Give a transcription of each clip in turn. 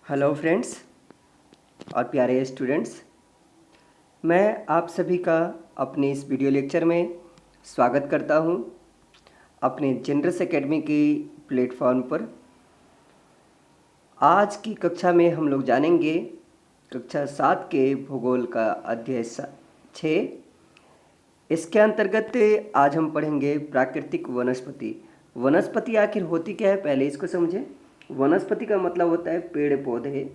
Hello friends और प्यारे students, मैं आप सभी का अपने इस वीडियो लेक्चर में स्वागत करता हूं अपने जेनरस एकेडमी की प्लेटफॉर्म पर। आज की कक्षा में हम लोग जानेंगे कक्षा 7 के भूगोल का अध्याय 6। इसके अंतर्गत आज हम पढ़ेंगे प्राकृतिक वनस्पति। वनस्पति आखिर होती क्या है, पहले इसको समझें। वनस्पति का मतलब होता है पेड़ पौधे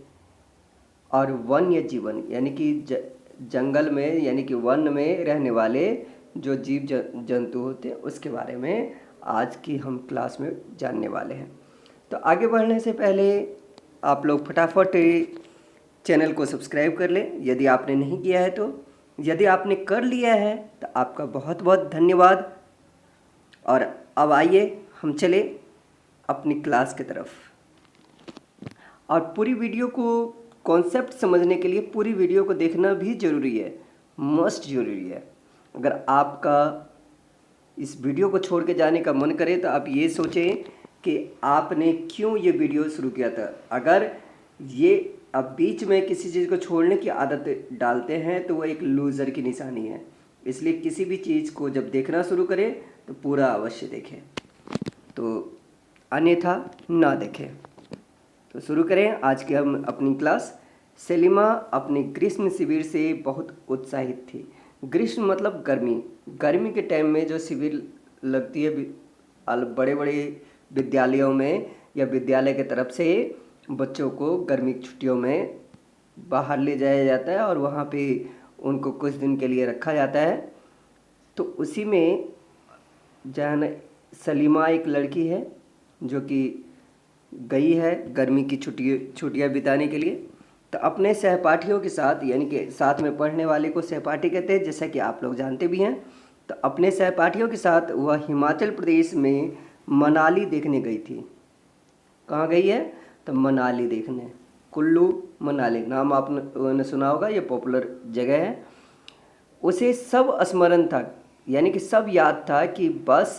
और वन्य जीवन, यानी कि जंगल में यानी कि वन में रहने वाले जो जीव जंतु होते हैं उसके बारे में आज की हम क्लास में जानने वाले हैं। तो आगे बढ़ने से पहले आप लोग फटाफट चैनल को सब्सक्राइब कर लें यदि आपने नहीं किया है तो। यदि आपने कर लिया है तो आपका बहुत बहुत धन्यवाद। और अब आइए हम चले अपनी क्लास की तरफ। और पूरी वीडियो को कॉन्सेप्ट समझने के लिए पूरी वीडियो को देखना भी ज़रूरी है, मस्ट ज़रूरी है। अगर आपका इस वीडियो को छोड़ के जाने का मन करे तो आप ये सोचें कि आपने क्यों ये वीडियो शुरू किया था। अगर ये आप बीच में किसी चीज़ को छोड़ने की आदत डालते हैं तो वो एक लूज़र की निशानी है। इसलिए किसी भी चीज़ को जब देखना शुरू करें तो पूरा अवश्य देखें, तो अन्यथा ना देखें। तो शुरू करें आज की हम अपनी क्लास। सेलिमा अपने ग्रीष्म शिविर से बहुत उत्साहित थी। ग्रीष्म मतलब गर्मी। गर्मी के टाइम में जो शिविर लगती है बड़े बड़े विद्यालयों में या विद्यालय के तरफ से बच्चों को गर्मी की छुट्टियों में बाहर ले जाया जाता है और वहाँ पे उनको कुछ दिन के लिए रखा जाता है। तो उसी में जहाँ सलीमा एक लड़की है जो कि गई है गर्मी की छुट्टियाँ बिताने के लिए। तो अपने सहपाठियों के साथ, यानी कि साथ में पढ़ने वाले को सहपाठी कहते हैं, जैसा कि आप लोग जानते भी हैं। तो अपने सहपाठियों के साथ वह हिमाचल प्रदेश में मनाली देखने गई थी। कहाँ गई है? तो मनाली देखने। कुल्लू मनाली नाम आपने सुना होगा, ये पॉपुलर जगह है। उसे सब स्मरण था, यानी कि सब याद था कि बस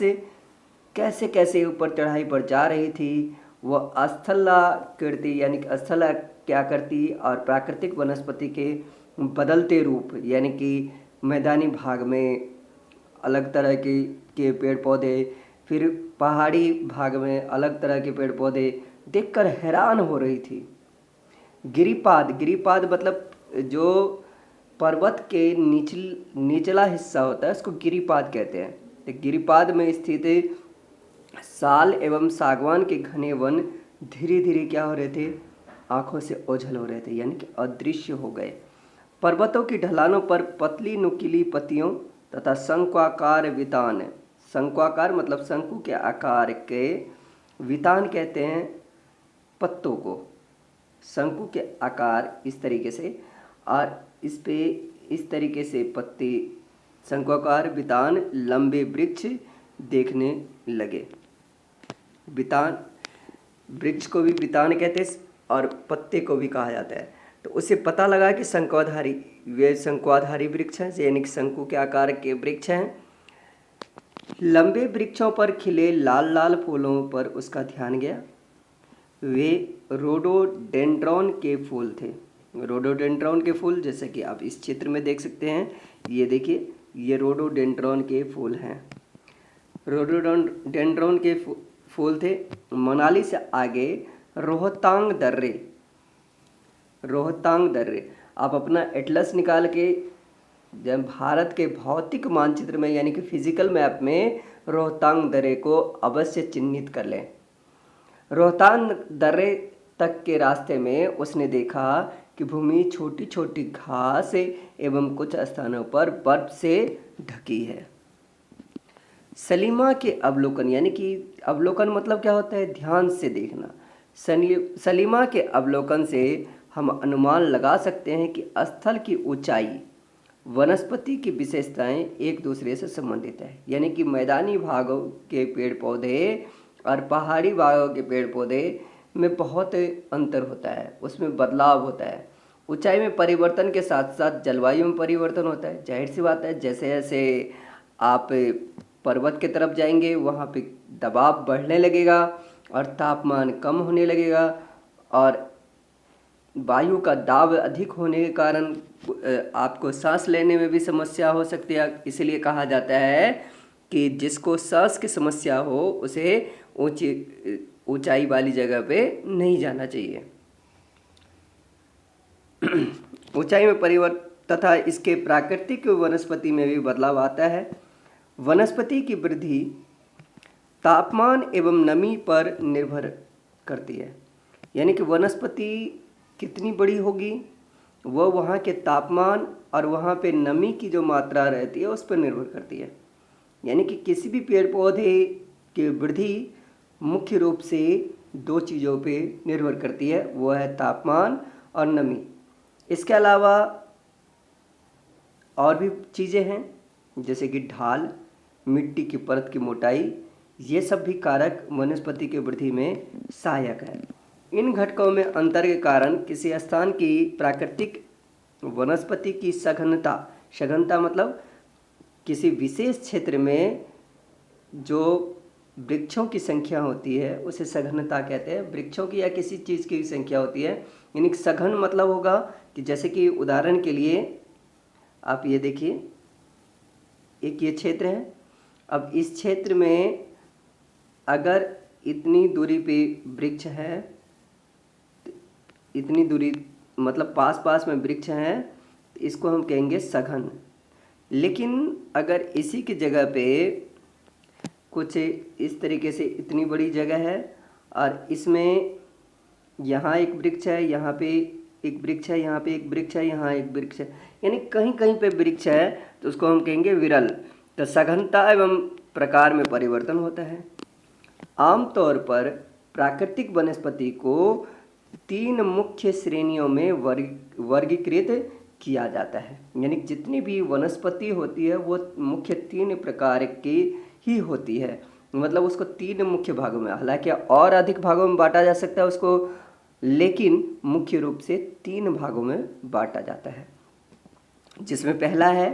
कैसे कैसे ऊपर चढ़ाई पर जा रही थी। वह स्थलाकृति यानी कि स्थला क्या करती और प्राकृतिक वनस्पति के बदलते रूप, यानी कि मैदानी भाग में अलग तरह के पेड़ पौधे, फिर पहाड़ी भाग में अलग तरह के पेड़ पौधे देखकर हैरान हो रही थी। गिरिपाद मतलब जो पर्वत के निचला हिस्सा होता है उसको गिरिपाद कहते हैं। तो गिरिपाद में स्थित साल एवं सागवान के घने वन धीरे धीरे क्या हो रहे थे? आंखों से ओझल हो रहे थे, यानी कि अदृश्य हो गए। पर्वतों की ढलानों पर पतली नुकीली पत्तियों तथा शंक्वाकार वितान, शंक्वाकार मतलब शंकु के आकार के, वितान कहते हैं पत्तों को, शंकु के आकार इस तरीके से, और इस पे इस तरीके से पत्ती शंक्वाकार वितान लंबे वृक्ष देखने लगे। वितान, वृक्ष को भी वितान कहते हैं और पत्ते को भी कहा जाता है। तो उसे पता लगा कि वे शंक्वाधारी वृक्ष हैं, यानी कि शंकु के आकार के वृक्ष हैं। लंबे वृक्षों पर खिले लाल लाल फूलों पर उसका ध्यान गया। वे रोडोडेंड्रॉन के फूल थे। रोडोडेंड्रॉन के फूल जैसे कि आप इस चित्र में देख सकते हैं, ये देखिए, ये रोडोडेंड्रॉन के फूल हैं। रोडोडेंड्रॉन के फूल थे। मनाली से आगे रोहतांग दर्रे, आप अपना एटलस निकाल के जब भारत के भौतिक मानचित्र में यानी कि फिजिकल मैप में रोहतांग दर्रे को अवश्य चिन्हित कर लें। रोहतांग दर्रे तक के रास्ते में उसने देखा कि भूमि छोटी छोटी घास एवं कुछ स्थानों पर बर्फ से ढकी है। सलीमा के अवलोकन, यानी कि अवलोकन मतलब क्या होता है? ध्यान से देखना। सलीमा के अवलोकन से हम अनुमान लगा सकते हैं कि स्थल की ऊंचाई, वनस्पति की विशेषताएं एक दूसरे से संबंधित है। यानी कि मैदानी भागों के पेड़ पौधे और पहाड़ी भागों के पेड़ पौधे में बहुत अंतर होता है, उसमें बदलाव होता है। ऊंचाई में परिवर्तन के साथ साथ जलवायु में परिवर्तन होता है। जाहिर सी बात है, जैसे जैसे आप पर्वत की तरफ जाएंगे वहाँ पे दबाव बढ़ने लगेगा और तापमान कम होने लगेगा और वायु का दाब अधिक होने के कारण आपको सांस लेने में भी समस्या हो सकती है। इसलिए कहा जाता है कि जिसको सांस की समस्या हो उसे ऊंचाई वाली जगह पे नहीं जाना चाहिए। ऊंचाई में परिवर्तन तथा इसके प्राकृतिक वनस्पति में भी बदलाव आता है। वनस्पति की वृद्धि तापमान एवं नमी पर निर्भर करती है। यानी कि वनस्पति कितनी बड़ी होगी वह वहाँ के तापमान और वहाँ पे नमी की जो मात्रा रहती है उस पर निर्भर करती है। यानी कि किसी भी पेड़ पौधे की वृद्धि मुख्य रूप से दो चीज़ों पे निर्भर करती है, वह है तापमान और नमी। इसके अलावा और भी चीज़ें हैं जैसे कि ढाल, मिट्टी की परत की मोटाई, ये सब भी कारक वनस्पति की वृद्धि में सहायक है। इन घटकों में अंतर के कारण किसी स्थान की प्राकृतिक वनस्पति की सघनता मतलब किसी विशेष क्षेत्र में जो वृक्षों की संख्या होती है उसे सघनता कहते हैं। वृक्षों की या किसी चीज़ की संख्या होती है, यानी सघन मतलब होगा कि जैसे कि उदाहरण के लिए आप ये देखिए, एक ये क्षेत्र है। अब इस क्षेत्र में अगर इतनी दूरी पे वृक्ष है, इतनी दूरी मतलब पास पास में वृक्ष हैं, तो इसको हम कहेंगे सघन। लेकिन अगर इसी की जगह पे कुछ इस तरीके से इतनी बड़ी जगह है और इसमें यहाँ एक वृक्ष है, यहाँ पे एक वृक्ष है, यहाँ पे एक वृक्ष है, यहाँ एक वृक्ष है, यानी कहीं कहीं पे वृक्ष है, तो उसको हम कहेंगे विरल। तो सघनता एवं प्रकार में परिवर्तन होता है। आमतौर पर प्राकृतिक वनस्पति को 3 मुख्य श्रेणियों में वर्गीकृत किया जाता है। यानी जितनी भी वनस्पति होती है वो मुख्य 3 प्रकार की ही होती है, मतलब उसको 3 मुख्य भागों में, हालांकि और अधिक भागों में बांटा जा सकता है उसको, लेकिन मुख्य रूप से 3 भागों में बांटा जाता है। जिसमें पहला है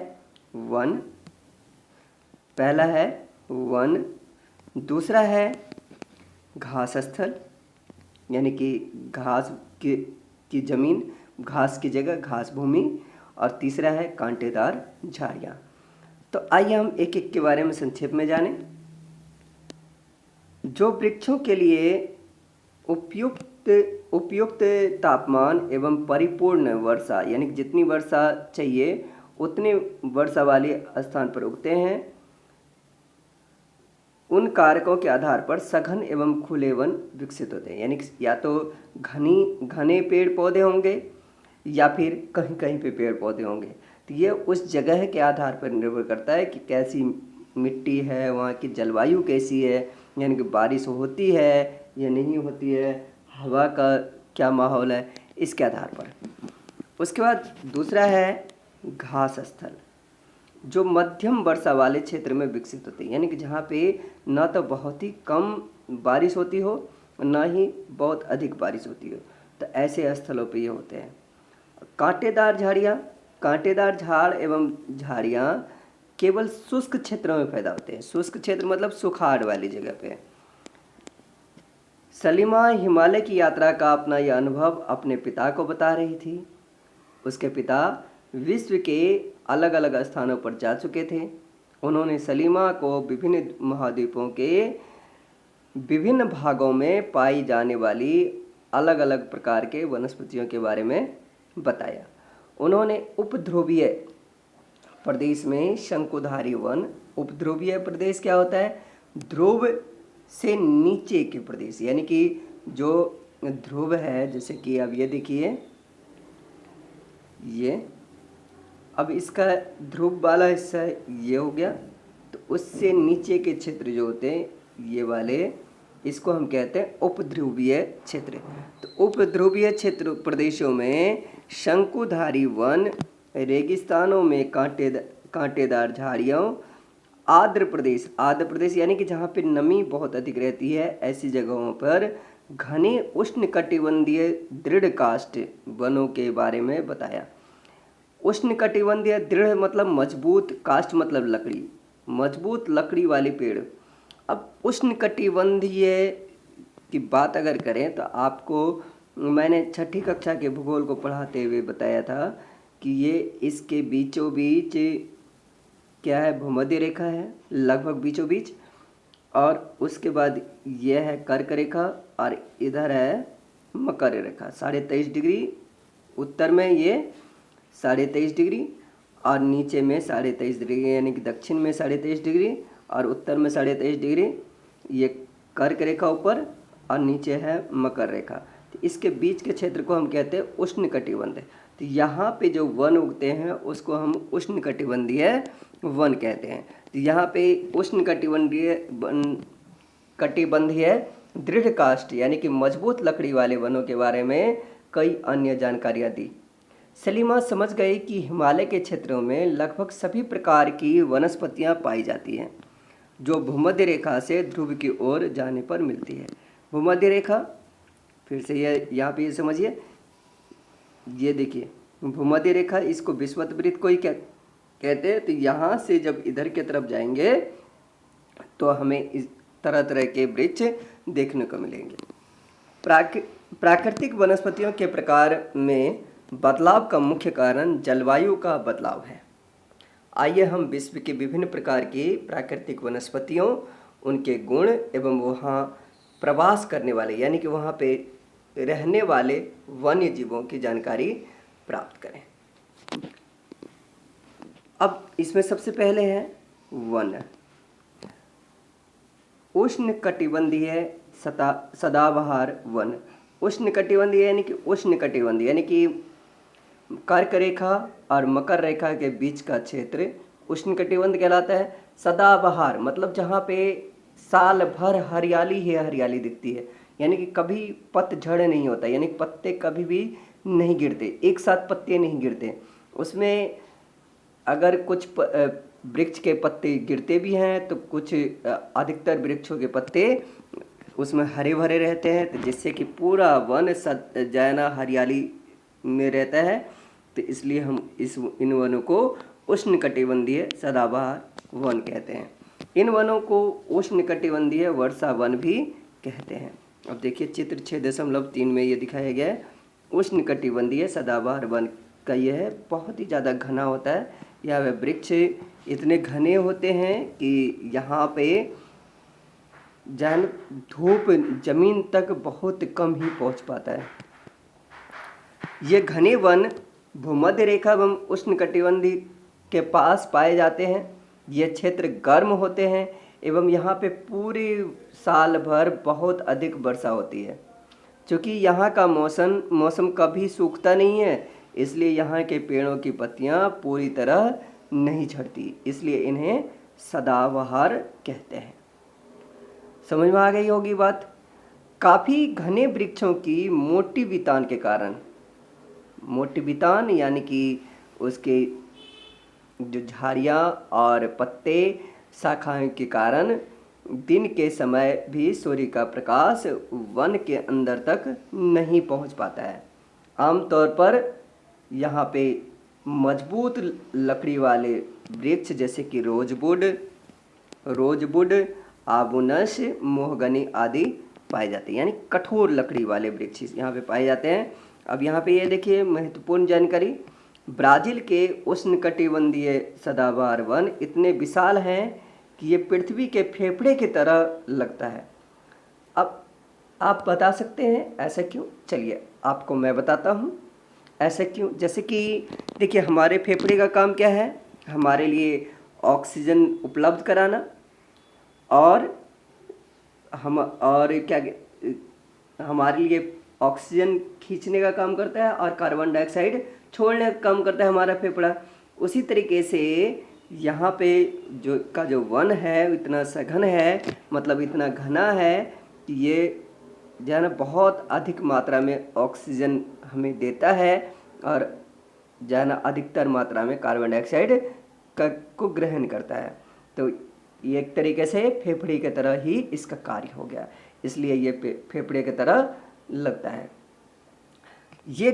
वन, दूसरा है घास स्थल, यानी कि घास की जमीन, घास की जगह, घास भूमि, और तीसरा है कांटेदार झाड़ियाँ। तो आइए हम एक एक के बारे में संक्षेप में जानें। जो वृक्षों के लिए उपयुक्त तापमान एवं परिपूर्ण वर्षा, यानी जितनी वर्षा चाहिए उतने वर्षा वाले स्थान पर उगते हैं, उन कारकों के आधार पर सघन एवं खुले वन विकसित होते हैं। यानी या तो घने पेड़ पौधे होंगे या फिर कहीं कहीं पे पेड़ पौधे होंगे। तो ये उस जगह के आधार पर निर्भर करता है कि कैसी मिट्टी है, वहाँ की जलवायु कैसी है, यानी कि बारिश होती है या नहीं होती है, हवा का क्या माहौल है, इसके आधार पर। उसके बाद दूसरा है घास स्थल, जो मध्यम वर्षा वाले क्षेत्र में विकसित होते हैं, यानी कि जहाँ पे न तो बहुत ही कम बारिश होती हो न ही बहुत अधिक बारिश होती हो, तो ऐसे स्थलों पे ये होते हैं। कांटेदार झाड़ियाँ, कांटेदार झाड़ एवं झाड़ियाँ केवल शुष्क क्षेत्रों में पैदा होते हैं। शुष्क क्षेत्र मतलब सुखाड़ वाली जगह पे। सलीमा हिमालय की यात्रा का अपना यह अनुभव अपने पिता को बता रही थी। उसके पिता विश्व के अलग अलग स्थानों पर जा चुके थे। उन्होंने सलीमा को विभिन्न महाद्वीपों के विभिन्न भागों में पाई जाने वाली अलग अलग प्रकार के वनस्पतियों के बारे में बताया। उन्होंने उपध्रुवीय प्रदेश में शंकुधारी वन, उपध्रुवीय प्रदेश क्या होता है? ध्रुव से नीचे के प्रदेश, यानी कि जो ध्रुव है, जैसे कि अब ये देखिए, ये अब इसका ध्रुव वाला हिस्सा ये हो गया, तो उससे नीचे के क्षेत्र जो होते हैं ये वाले, इसको हम कहते हैं उपध्रुवीय क्षेत्र। तो उपध्रुवीय क्षेत्र प्रदेशों में शंकुधारी वन, रेगिस्तानों में कांटेदार झाड़ियों, आर्द्र प्रदेश यानी कि जहाँ पे नमी बहुत अधिक रहती है, ऐसी जगहों पर घने उष्णकटिबंधीय दृढ़ काष्ठ वनों के बारे में बताया। उष्णकटिबंधीय दृढ़ मतलब मजबूत, काष्ठ मतलब लकड़ी, मजबूत लकड़ी वाले पेड़। अब उष्णकटिबंधीय की बात अगर करें तो आपको मैंने छठी कक्षा के भूगोल को पढ़ाते हुए बताया था कि ये इसके बीचों बीच क्या है, भूमध्य रेखा है लगभग बीचों बीच, और उसके बाद यह है कर्क रेखा और इधर है मकर रेखा 23.5 डिग्री, उत्तर में ये 23.5 डिग्री और नीचे में 23.5 डिग्री, यानी कि दक्षिण में 23.5 डिग्री और उत्तर में 23.5 डिग्री। ये कर्क रेखा ऊपर और नीचे है मकर रेखा। तो इसके बीच के क्षेत्र को हम कहते हैं उष्णकटिबंध। तो यहाँ पे जो वन उगते हैं उसको हम उष्णकटिबंधीय वन कहते हैं। तो यहाँ पे कटिबंधीय दृढ़ काष्ठ यानी कि मजबूत लकड़ी वाले वनों के बारे में कई अन्य जानकारियाँ दी। सलीमा समझ गई कि हिमालय के क्षेत्रों में लगभग सभी प्रकार की वनस्पतियाँ पाई जाती हैं जो भूमध्य रेखा से ध्रुव की ओर जाने पर मिलती है। भूमध्य रेखा, फिर से ये यहाँ पे ये समझिए, ये देखिए भूमध्य रेखा, इसको विषुवत को ही कहते हैं। तो यहाँ से जब इधर की तरफ जाएंगे तो हमें इस तरह तरह के वृक्ष देखने को मिलेंगे। प्राकृतिक वनस्पतियों के प्रकार में बदलाव का मुख्य कारण जलवायु का बदलाव है। आइए हम विश्व के विभिन्न प्रकार की प्राकृतिक वनस्पतियों, उनके गुण एवं वहाँ प्रवास करने वाले यानी कि वहाँ पे रहने वाले वन्य जीवों की जानकारी प्राप्त करें। अब इसमें सबसे पहले है वन। उष्णकटिबंधीय सदाबहार वन। उष्णकटिबंधीय यानी कि कर्क रेखा और मकर रेखा के बीच का क्षेत्र उष्णकटिबंध कहलाता है। सदाबहार मतलब जहाँ पे साल भर हरियाली ही हरियाली दिखती है, यानी कि कभी पतझड़ नहीं होता, यानी पत्ते कभी भी नहीं गिरते, एक साथ पत्ते नहीं गिरते। उसमें अगर कुछ वृक्ष के पत्ते गिरते भी हैं तो कुछ अधिकतर वृक्षों के पत्ते उसमें हरे भरे रहते हैं, तो जिससे कि पूरा वन जाना हरियाली में रहता है। तो इसलिए हम इन वनों को उष्णकटिबंधीय सदाबहार वन कहते हैं। इन वनों को उष्णकटिबंधीय वर्षा वन भी कहते हैं। अब देखिए चित्र 6.3 में ये दिखाया गया है। उष्णकटिबंधीय सदाबहार वन का यह है, बहुत ही ज़्यादा घना होता है। यह वह वृक्ष इतने घने होते हैं कि यहाँ पे जन धूप जमीन तक बहुत कम ही पहुँच पाता है। ये घने वन भूमध्य रेखा एवं उष्णकटिबंधी के पास पाए जाते हैं। ये क्षेत्र गर्म होते हैं एवं यहाँ पे पूरे साल भर बहुत अधिक वर्षा होती है। क्योंकि यहाँ का मौसम कभी सूखता नहीं है, इसलिए यहाँ के पेड़ों की पत्तियाँ पूरी तरह नहीं झड़ती, इसलिए इन्हें सदाबहार कहते हैं। समझ में आ गई होगी बात। काफ़ी घने वृक्षों की मोटी बितान के कारण, मोटी बितान यानी कि उसके जो झाड़ियाँ और पत्ते शाखाएं के कारण दिन के समय भी सूर्य का प्रकाश वन के अंदर तक नहीं पहुंच पाता है। आमतौर पर यहाँ पे मजबूत लकड़ी वाले वृक्ष जैसे कि रोजवुड, आबूनस, मोहगनी आदि पाए जाते हैं, यानी कठोर लकड़ी वाले वृक्ष यहाँ पे पाए जाते हैं। अब यहाँ पे ये देखिए महत्वपूर्ण जानकारी, ब्राज़ील के उष्णकटिबंधीय सदाबहार वन इतने विशाल हैं कि ये पृथ्वी के फेफड़े की तरह लगता है। अब आप बता सकते हैं ऐसा क्यों? चलिए आपको मैं बताता हूँ ऐसा क्यों। जैसे कि देखिए हमारे फेफड़े का काम क्या है? हमारे लिए ऑक्सीजन उपलब्ध कराना और हमारे लिए ऑक्सीजन खींचने का काम करता है और कार्बन डाइऑक्साइड छोड़ने का काम करता है हमारा फेफड़ा। उसी तरीके से यहाँ पे जो वन है इतना सघन है, मतलब इतना घना है कि ये जो है ना बहुत अधिक मात्रा में ऑक्सीजन हमें देता है और जो है ना अधिकतर मात्रा में कार्बन डाइऑक्साइड को ग्रहण करता है। तो ये एक तरीके से फेफड़े की तरह ही इसका कार्य हो गया, इसलिए ये फेफड़े की तरह लगता है। ये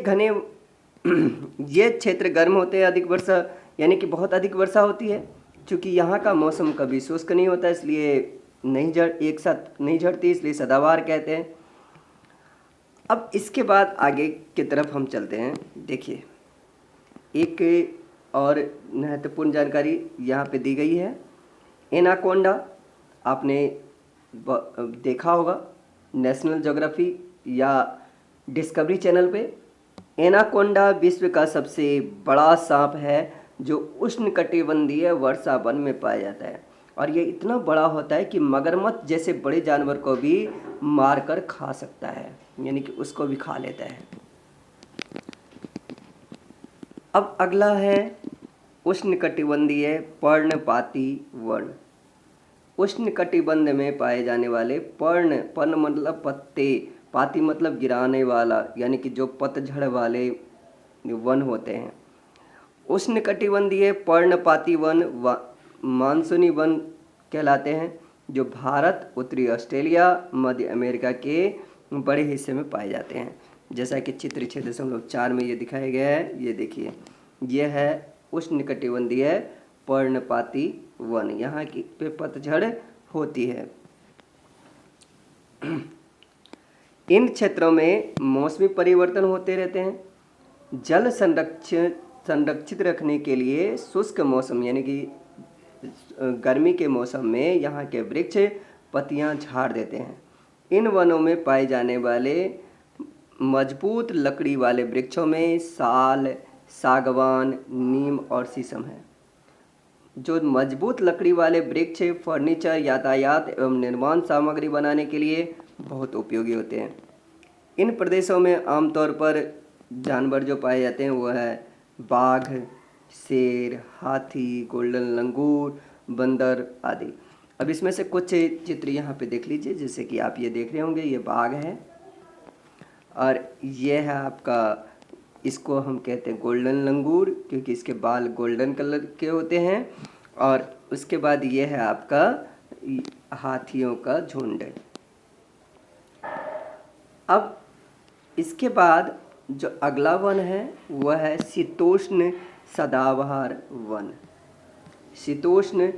क्षेत्र गर्म होते हैं, अधिक वर्षा यानी कि बहुत अधिक वर्षा होती है। चूँकि यहाँ का मौसम कभी शुष्क नहीं होता, इसलिए एक साथ नहीं झड़ती, इसलिए सदाबहार कहते हैं। अब इसके बाद आगे की तरफ हम चलते हैं। देखिए, एक और महत्वपूर्ण जानकारी यहाँ पे दी गई है। एनाकोंडा आपने देखा होगा नेशनल ज्योग्राफी या डिस्कवरी चैनल पे। एनाकोंडा विश्व का सबसे बड़ा सांप है जो उष्णकटिबंधीय वर्षा वन में पाया जाता है, और ये इतना बड़ा होता है कि मगरमच्छ जैसे बड़े जानवर को भी मारकर खा सकता है, यानी कि उसको भी खा लेता है। अब अगला है उष्णकटिबंधीय पर्णपाती वन। उष्णकटिबंध में पाए जाने वाले पर्ण मतलब पत्ते, पाती मतलब गिराने वाला, यानी कि जो पतझड़ वाले वन होते हैं। उष्णकटिबंधीय पर्णपाती वन मानसूनी वन कहलाते हैं, जो भारत, उत्तरी ऑस्ट्रेलिया, मध्य अमेरिका के बड़े हिस्से में पाए जाते हैं। जैसा कि चित्र 6.4 में ये दिखाया गया है, ये देखिए, यह है उष्णकटिबंधीय पर्णपाती वन। यहाँ की पे पतझड़ होती है। इन क्षेत्रों में मौसमी परिवर्तन होते रहते हैं। जल संरक्षित रखने के लिए शुष्क मौसम यानी कि गर्मी के मौसम में यहाँ के वृक्ष पत्तियाँ झाड़ देते हैं। इन वनों में पाए जाने वाले मजबूत लकड़ी वाले वृक्षों में साल, सागवान, नीम और शीशम है। जो मजबूत लकड़ी वाले वृक्ष फर्नीचर, यातायात एवं निर्माण सामग्री बनाने के लिए बहुत उपयोगी होते हैं। इन प्रदेशों में आमतौर पर जानवर जो पाए जाते हैं वो है बाघ, शेर, हाथी, गोल्डन लंगूर, बंदर आदि। अब इसमें से कुछ चित्र यहाँ पे देख लीजिए। जैसे कि आप ये देख रहे होंगे, ये बाघ है और ये है आपका, इसको हम कहते हैं गोल्डन लंगूर क्योंकि इसके बाल गोल्डन कलर के होते हैं। और उसके बाद ये है आपका हाथियों का झुंड। अब इसके बाद जो अगला वन है वह है शीतोष्ण सदाबहार वन। शीतोष्ण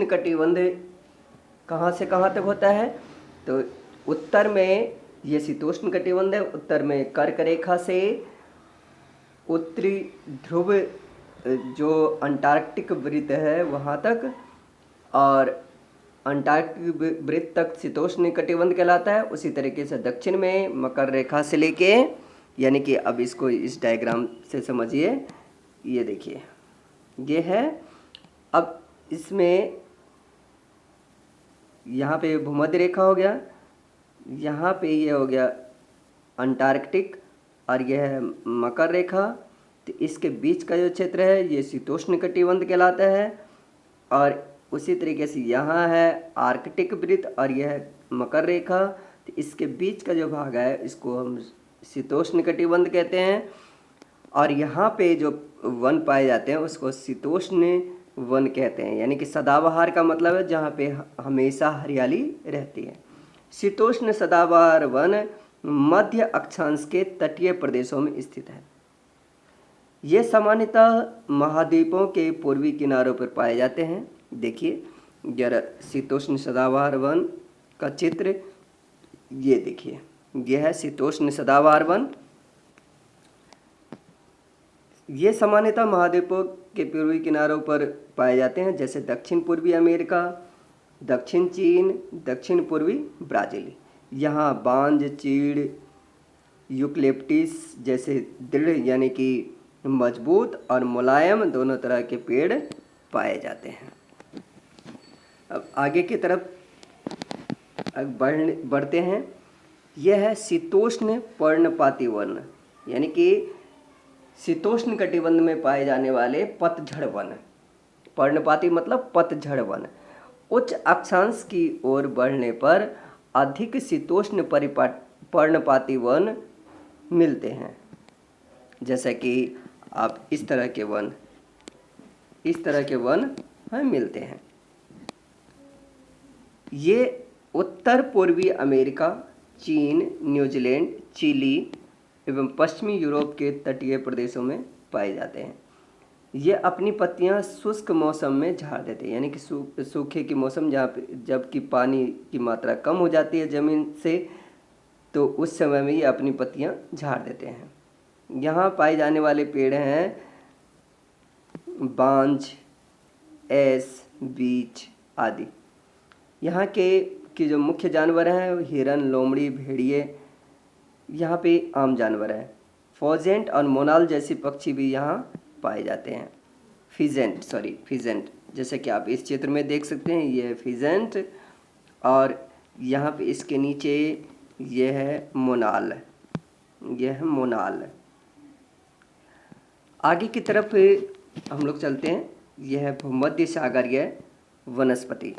कटिबंध कहाँ से कहाँ तक होता है? तो उत्तर में ये शीतोष्ण कटिबंध है, उत्तर में कर्क रेखा से उत्तरी ध्रुव जो अंटार्कटिक वृत्त है वहाँ तक, और अंटार्कटिक वृत्त तक शीतोष्ण कटिबंध कहलाता है। उसी तरीके से दक्षिण में मकर रेखा से लेके, यानी कि अब इसको इस डायग्राम से समझिए, ये देखिए ये है। अब इसमें यहाँ पे भूमध्य रेखा हो गया, यहाँ पे ये हो गया अंटार्कटिक और यह है मकर रेखा। तो इसके बीच का जो क्षेत्र है ये शीतोष्ण कटिबंध कहलाता है। और उसी तरीके से यहाँ है आर्कटिक वृत्त और यह है मकर रेखा। तो इसके बीच का जो भाग है इसको हम शीतोष्ण कटिबंध कहते हैं। और यहाँ पे जो वन पाए जाते हैं उसको शीतोष्ण वन कहते हैं, यानी कि सदाबहार का मतलब है जहाँ पे हमेशा हरियाली रहती है। शीतोष्ण सदाबहार वन मध्य अक्षांश के तटीय प्रदेशों में स्थित है। ये सामान्यतः महाद्वीपों के पूर्वी किनारों पर पाए जाते हैं। देखिए जरा शीतोष्ण सदाबहार वन का चित्र, ये देखिए, यह है शीतोष्ण सदाबहार वन। ये सामान्यतः महाद्वीपों के पूर्वी किनारों पर पाए जाते हैं, जैसे दक्षिण पूर्वी अमेरिका, दक्षिण चीन, दक्षिण पूर्वी ब्राज़ील। यहाँ बांज, चीड़, यूकलिप्टिस जैसे दृढ़ यानी कि मजबूत और मुलायम दोनों तरह के पेड़ पाए जाते हैं। अब आगे की तरफ बढ़ते हैं। यह है शीतोष्ण पर्णपाती वन, यानी कि शीतोष्ण कटिबंध में पाए जाने वाले पतझड़ वन। पर्णपाती मतलब पतझड़ वन। उच्च अक्षांश की ओर बढ़ने पर अधिक शीतोष्ण पर्णपाती वन मिलते हैं। जैसा कि आप इस तरह के वन हमें मिलते हैं। ये उत्तर पूर्वी अमेरिका, चीन, न्यूजीलैंड, चिली एवं पश्चिमी यूरोप के तटीय प्रदेशों में पाए जाते हैं। ये अपनी पत्तियां शुष्क मौसम में झाड़ देते हैं, यानी कि सूखे के मौसम जहाँ पे जबकि पानी की मात्रा कम हो जाती है ज़मीन से, तो उस समय में ये अपनी पत्तियां झाड़ देते हैं। यहाँ पाए जाने वाले पेड़ हैं बांज, एस, बीच आदि। यहाँ के जो मुख्य जानवर हैं हिरन, लोमड़ी, भेड़िए यहाँ पे आम जानवर हैं। फॉजेंट और मोनाल जैसे पक्षी भी यहाँ पाए जाते हैं। फिजेंट जैसे कि आप इस चित्र में देख सकते हैं, ये फिजेंट और यहाँ पे इसके नीचे ये है मोनाल, ये है मोनाल। आगे की तरफ हम लोग चलते हैं, यह है भूमध्य सागरीय वनस्पति।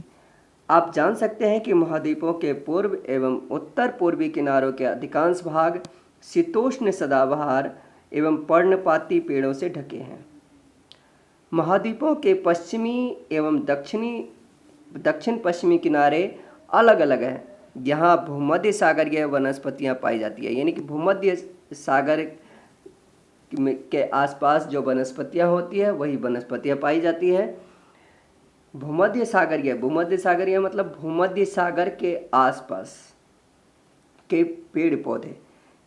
आप जान सकते हैं कि महाद्वीपों के पूर्व एवं उत्तर पूर्वी किनारों के अधिकांश भाग शीतोष्ण सदाबहार एवं पर्णपाती पेड़ों से ढके हैं। महाद्वीपों के पश्चिमी एवं दक्षिण पश्चिमी किनारे अलग अलग हैं। यहाँ भूमध्य सागरीय वनस्पतियाँ पाई जाती है, यानी कि भूमध्य सागर के आसपास जो वनस्पतियाँ होती है वही वनस्पतियाँ पाई जाती है। भूमध्य सागरीय मतलब भूमध्य सागर के आसपास के पेड़ पौधे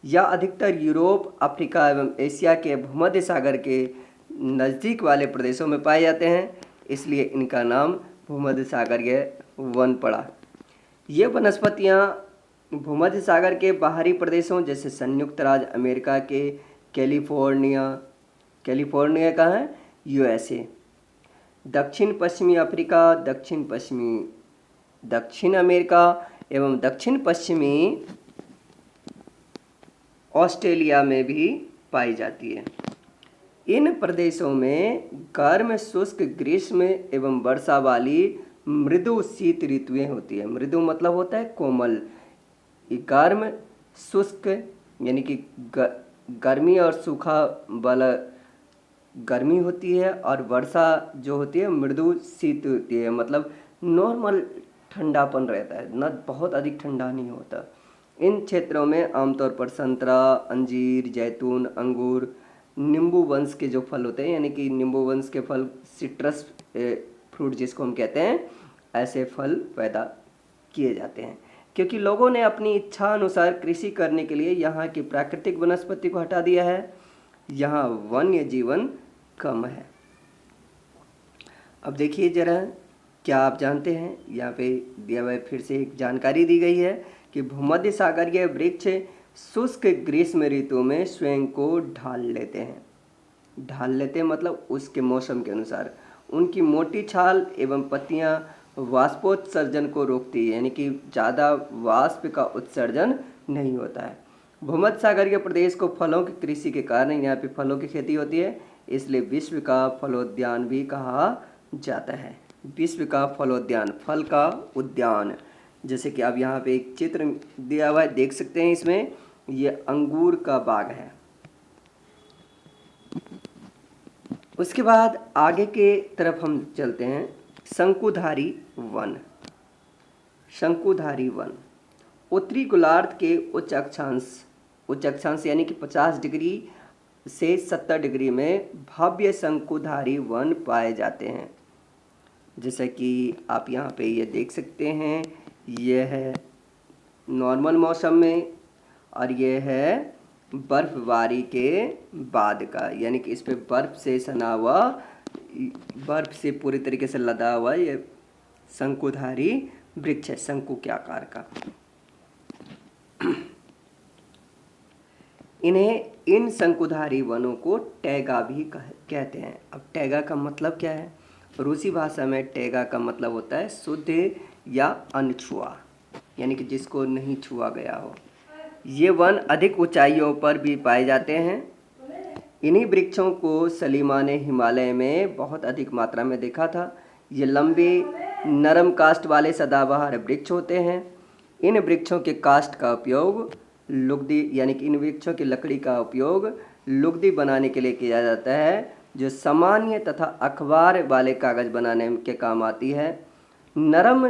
या अधिकतर यूरोप, अफ्रीका एवं एशिया के भूमध्य सागर के नज़दीक वाले प्रदेशों में पाए जाते हैं, इसलिए इनका नाम भूमध्य सागरीय वन पड़ा। ये वनस्पतियाँ भूमध्य सागर के बाहरी प्रदेशों जैसे संयुक्त राज्य अमेरिका के कैलिफोर्निया का है, यूएसए, दक्षिण पश्चिमी अफ्रीका, दक्षिण अमेरिका एवं दक्षिण पश्चिमी ऑस्ट्रेलिया में भी पाई जाती है। इन प्रदेशों में गर्म, शुष्क, ग्रीष्म एवं वर्षा वाली मृदु शीत ऋतुएं होती है। मृदु मतलब होता है कोमल। गर्म, शुष्क यानी कि गर्मी और सूखा वाला गर्मी होती है, और वर्षा जो होती है मृदु शीत होती है, मतलब नॉर्मल ठंडापन रहता है, न बहुत अधिक ठंडा नहीं होता। इन क्षेत्रों में आमतौर पर संतरा, अंजीर, जैतून, अंगूर, नींबू वंश के जो फल होते हैं, यानी कि नींबू वंश के फल, सिट्रस फ्रूट जिसको हम कहते हैं, ऐसे फल पैदा किए जाते हैं। क्योंकि लोगों ने अपनी इच्छा अनुसार कृषि करने के लिए यहाँ की प्राकृतिक वनस्पति को हटा दिया है, यहाँ वन्य जीवन कम है। अब देखिए जरा, क्या आप जानते हैं, यहाँ पे दिया हुआ फिर से एक जानकारी दी गई है कि भूमध्य सागरीय वृक्ष शुष्क ग्रीष्म ऋतु में स्वयं को ढाल लेते हैं। ढाल लेते हैं मतलब उसके मौसम के अनुसार। उनकी मोटी छाल एवं पत्तियां वाष्पोत्सर्जन को रोकती है, यानी कि ज़्यादा वाष्प का उत्सर्जन नहीं होता है। भूमध्य सागरीय प्रदेश को फलों की कृषि के कारण यहाँ पे फलों की खेती होती है, इसलिए विश्व का फलोद्यान भी कहा जाता है। विश्व का फलोद्यान, फल का उद्यान। जैसे कि आप यहाँ पे एक चित्र दिया हुआ है, देख सकते हैं, इसमें ये अंगूर का बाग है। उसके बाद आगे के तरफ हम चलते हैं, शंकुधारी वन। शंकुधारी वन उत्तरी गोलार्ध के उच्च अक्षांश यानी कि 50 डिग्री से 70 डिग्री में भव्य शंकुधारी वन पाए जाते हैं। जैसे कि आप यहाँ पे ये देख सकते हैं, ये है नॉर्मल मौसम में, और ये है बर्फबारी के बाद का, यानी कि इस पे बर्फ से सना हुआ, बर्फ से पूरी तरीके से लदा हुआ ये शंकुधारी वृक्ष है, शंकु के आकार का। इन शंकुधारी वनों को टैगा भी कहते हैं। अब टैगा का मतलब क्या है? रूसी भाषा में टैगा का मतलब होता है शुद्ध या अनछुआ, यानी कि जिसको नहीं छुआ गया हो। ये वन अधिक ऊंचाइयों पर भी पाए जाते हैं। इन्हीं वृक्षों को सलीमा ने हिमालय में बहुत अधिक मात्रा में देखा था। ये लंबे नरम काष्ठ वाले सदाबहार वृक्ष होते हैं। इन वृक्षों के काष्ठ का उपयोग लुगदी, यानी कि इन वृक्षों की लकड़ी का उपयोग लुगदी बनाने के लिए किया जाता है, जो सामान्य तथा अखबार वाले कागज़ बनाने के काम आती है। नरम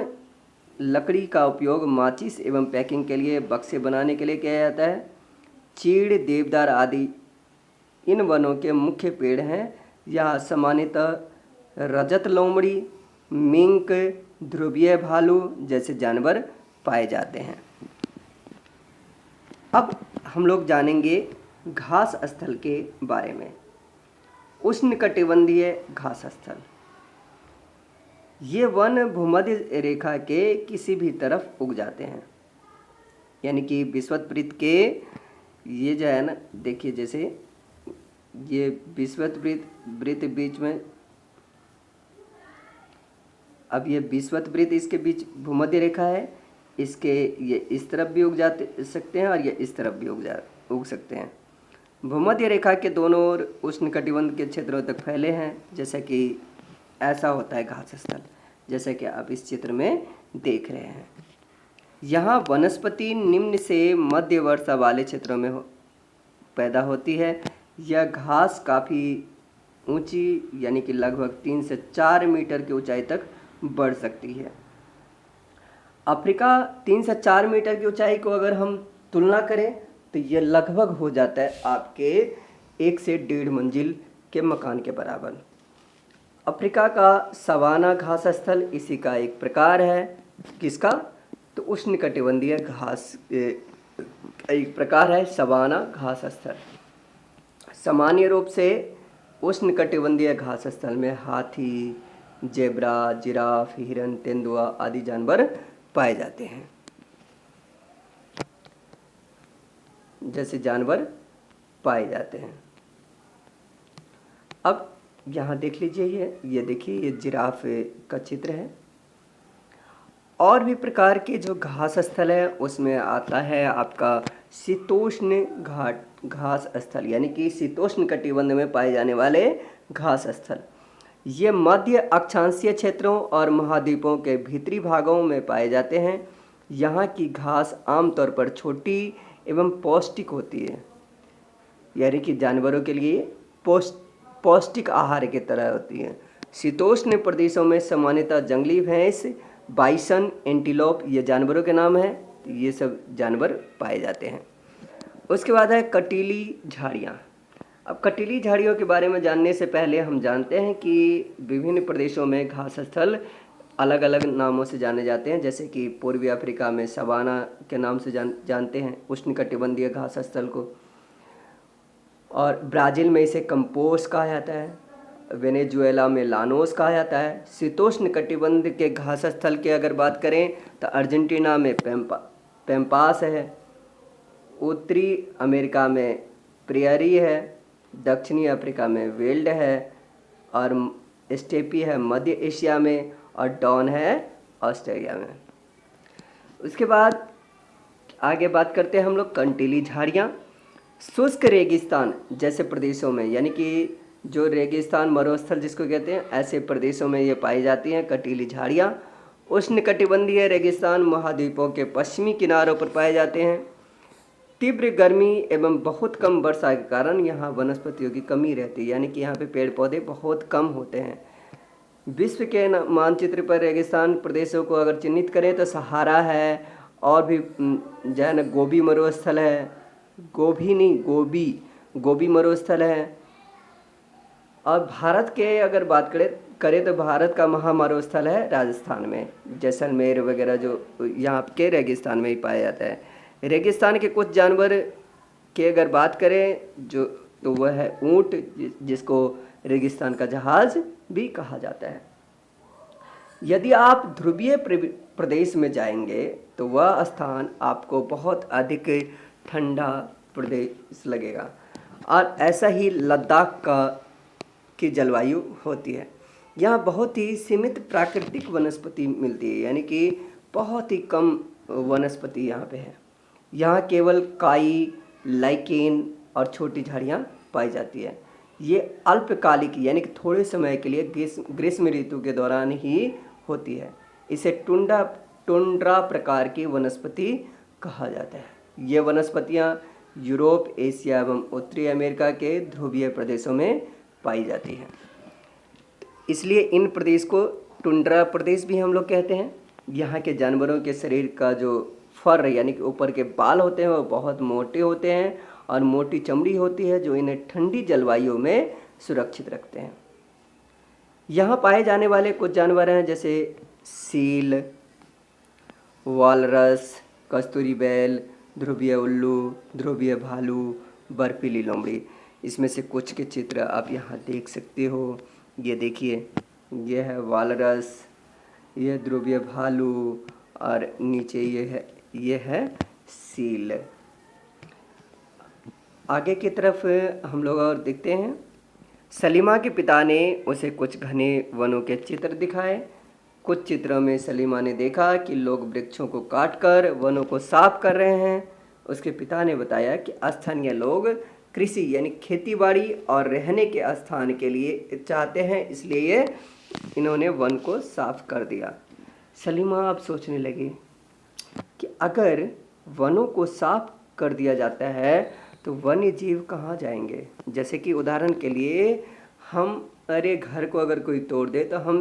लकड़ी का उपयोग माचिस एवं पैकिंग के लिए, बक्से बनाने के लिए किया जाता है। चीड़, देवदार आदि इन वनों के मुख्य पेड़ हैं। यहाँ सामान्यतः रजत लोमड़ी, मिंक, ध्रुवीय भालू जैसे जानवर पाए जाते हैं। अब हम लोग जानेंगे घास स्थल के बारे में। उष्णकटिबंधीय घास स्थल, ये वन भूमध्य रेखा के किसी भी तरफ उग जाते हैं। यानी कि विषुवत के ये जो है ना, देखिए जैसे ये विषुवत वृत्त बीच में, अब ये विषुवत वृत्त इसके बीच भूमध्य रेखा है, इसके ये इस तरफ भी उग जाते सकते हैं और ये इस तरफ भी उग सकते हैं। भूमध्य रेखा के दोनों ओर उष्णकटिबंध के क्षेत्रों तक फैले हैं। जैसा कि ऐसा होता है घास स्थल, जैसा कि आप इस चित्र में देख रहे हैं। यहाँ वनस्पति निम्न से मध्य वर्षा वाले क्षेत्रों में पैदा होती है। यह घास काफ़ी ऊंची, यानी कि लगभग 3 से 4 मीटर की ऊंचाई तक बढ़ सकती है। अफ्रीका 3 से 4 मीटर की ऊंचाई को अगर हम तुलना करें तो यह लगभग हो जाता है आपके 1 से 1.5 मंजिल के मकान के बराबर। अफ्रीका का सवाना घास स्थल इसी का एक प्रकार है। किसका? तो उष्णकटिबंधीय घास एक प्रकार है सवाना घास स्थल। सामान्य रूप से उष्णकटिबंधीय घास स्थल में हाथी, जेब्रा, जिराफ, हिरन, तेंदुआ आदि जानवर पाए जाते हैं। जैसे जानवर पाए जाते हैं। अब यहाँ देख लीजिए, ये देखिए, ये जिराफ का चित्र है। और भी प्रकार के जो घास स्थल है उसमें आता है आपका शीतोष्ण घास स्थल, यानी कि शीतोष्ण कटिबंध में पाए जाने वाले घास स्थल। ये मध्य अक्षांशीय क्षेत्रों और महाद्वीपों के भीतरी भागों में पाए जाते हैं। यहाँ की घास आमतौर पर छोटी एवं पौष्टिक होती है, यानी कि जानवरों के लिए पौष्टिक आहार की तरह होती है। शीतोष्ण प्रदेशों में सामान्यतः जंगली भैंस, बाइसन, एंटीलोप ये जानवरों के नाम हैं। ये सब जानवर पाए जाते हैं। उसके बाद है कटीली झाड़ियाँ। अब कटीली झाड़ियों के बारे में जानने से पहले हम जानते हैं कि विभिन्न प्रदेशों में घास स्थल अलग अलग नामों से जाने जाते हैं। जैसे कि पूर्वी अफ्रीका में सवाना के नाम से जानते हैं उष्णकटिबंधीय घास स्थल को, और ब्राज़ील में इसे कंपोस कहा जाता है, वेनेजुएला में लानोस कहा जाता है। शीतोष्ण कटिबंध के घास स्थल की अगर बात करें तो अर्जेंटीना में पैम्पास है, उत्तरी अमेरिका में प्रियरी है, दक्षिणी अफ्रीका में वेल्ड है, और स्टेपी है मध्य एशिया में, और डॉन है ऑस्ट्रेलिया में। उसके बाद आगे बात करते हैं हम लोग कंटीली झाड़ियाँ। शुष्क रेगिस्तान जैसे प्रदेशों में, यानी कि जो रेगिस्तान मरुस्थल जिसको कहते हैं, ऐसे प्रदेशों में ये पाई जाती हैं कटीली झाड़ियाँ। उष्णकटिबंधीय रेगिस्तान महाद्वीपों के पश्चिमी किनारों पर पाए जाते हैं। तीव्र गर्मी एवं बहुत कम वर्षा के कारण यहाँ वनस्पतियों की कमी रहती है, यानी कि यहाँ पे पेड़ पौधे बहुत कम होते हैं। विश्व के मानचित्र पर रेगिस्तान प्रदेशों को अगर चिन्हित करें तो सहारा है, और भी जो है ना गोबी मरुस्थल है, गोबी मरुस्थल है। और भारत के अगर बात करें तो भारत का महामरुस्थल है राजस्थान में, जैसलमेर वगैरह जो यहाँ के रेगिस्तान में ही पाया जाता है। रेगिस्तान के कुछ जानवर की अगर बात करें जो, तो वह है ऊँट, जिसको रेगिस्तान का जहाज भी कहा जाता है। यदि आप ध्रुवीय प्रदेश में जाएंगे तो वह स्थान आपको बहुत अधिक ठंडा प्रदेश लगेगा, और ऐसा ही लद्दाख की जलवायु होती है। यहाँ बहुत ही सीमित प्राकृतिक वनस्पति मिलती है, यानी कि बहुत ही कम वनस्पति यहाँ पे है। यहाँ केवल काई, लाइकेन और छोटी झाड़ियाँ पाई जाती है। ये अल्पकालिक, यानी कि थोड़े समय के लिए ग्रीष्म ऋतु के दौरान ही होती है। इसे टुंड्रा प्रकार की वनस्पति कहा जाता है। ये वनस्पतियाँ यूरोप, एशिया एवं उत्तरी अमेरिका के ध्रुवीय प्रदेशों में पाई जाती है। इसलिए इन प्रदेश को टुंड्रा प्रदेश भी हम लोग कहते हैं। यहाँ के जानवरों के शरीर का जो फर, यानी कि ऊपर के बाल होते हैं, वो बहुत मोटे होते हैं, और मोटी चमड़ी होती है जो इन्हें ठंडी जलवायु में सुरक्षित रखते हैं। यहाँ पाए जाने वाले कुछ जानवर हैं जैसे सील, वालरस, कस्तूरी बैल, ध्रुवीय उल्लू, ध्रुवीय भालू, बर्फीली लोमड़ी। इसमें से कुछ के चित्र आप यहाँ देख सकते हो। ये देखिए, यह है वालरस, यह ध्रुवीय भालू और नीचे ये है सील। आगे की तरफ हम लोग और देखते हैं। सलीमा के पिता ने उसे कुछ घने वनों के चित्र दिखाए। कुछ चित्रों में सलीमा ने देखा कि लोग वृक्षों को काटकर वनों को साफ कर रहे हैं। उसके पिता ने बताया कि स्थानीय लोग कृषि यानी खेतीबाड़ी और रहने के स्थान के लिए चाहते हैं, इसलिए इन्होंने वन को साफ कर दिया। सलीमा अब सोचने लगी कि अगर वनों को साफ कर दिया जाता है तो वन्य जीव कहाँ जाएंगे। जैसे कि उदाहरण के लिए हम अरे घर को अगर कोई तोड़ दे तो हम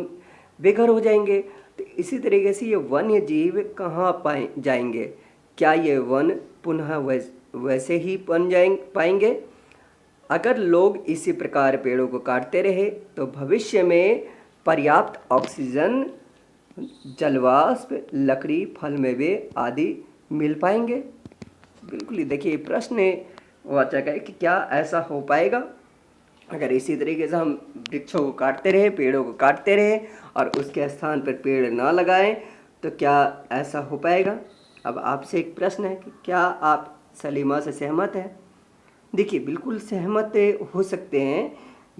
बेघर हो जाएंगे। तो इसी तरीके से ये वन्य जीव कहाँ जाएंगे। क्या ये वन पुनः वैसे ही पाएंगे। अगर लोग इसी प्रकार पेड़ों को काटते रहे तो भविष्य में पर्याप्त ऑक्सीजन, जलवाष्प, लकड़ी, फल मेवे आदि मिल पाएंगे। बिल्कुल ही देखिए, प्रश्न वाचक है कि क्या ऐसा हो पाएगा। अगर इसी तरीके से हम वृक्षों को काटते रहे, पेड़ों को काटते रहे और उसके स्थान पर पेड़ ना लगाएं तो क्या ऐसा हो पाएगा। अब आपसे एक प्रश्न है कि क्या आप सलीमा से सहमत हैं। देखिए, बिल्कुल सहमत हो सकते हैं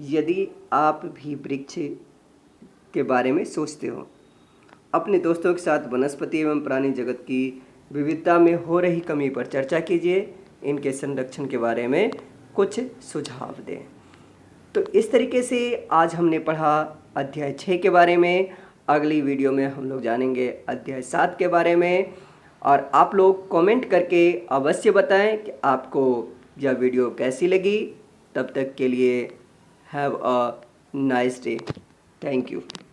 यदि आप भी वृक्ष के बारे में सोचते हो। अपने दोस्तों के साथ वनस्पति एवं प्राणी जगत की विविधता में हो रही कमी पर चर्चा कीजिए। इनके संरक्षण के बारे में कुछ सुझाव दें। तो इस तरीके से आज हमने पढ़ा अध्याय 6 के बारे में। अगली वीडियो में हम लोग जानेंगे अध्याय 7 के बारे में। और आप लोग कमेंट करके अवश्य बताएं कि आपको यह वीडियो कैसी लगी। तब तक के लिए have a nice day. Thank you.